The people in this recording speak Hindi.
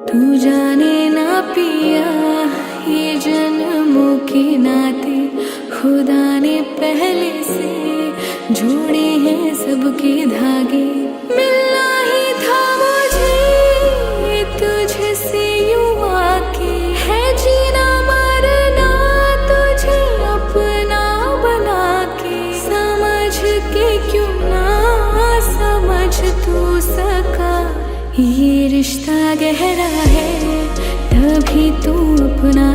तू जाने ना पिया, ये जन्मों के नाते खुदा ने पहले से जोड़े हैं सबके धागे। मिलना ही था मुझे तुझसे यूं आके, है जीना मरना तुझे अपना बना के। समझ के क्यों ना समझ तू सका, ये रिश्ता गहरा है तभी तू अपना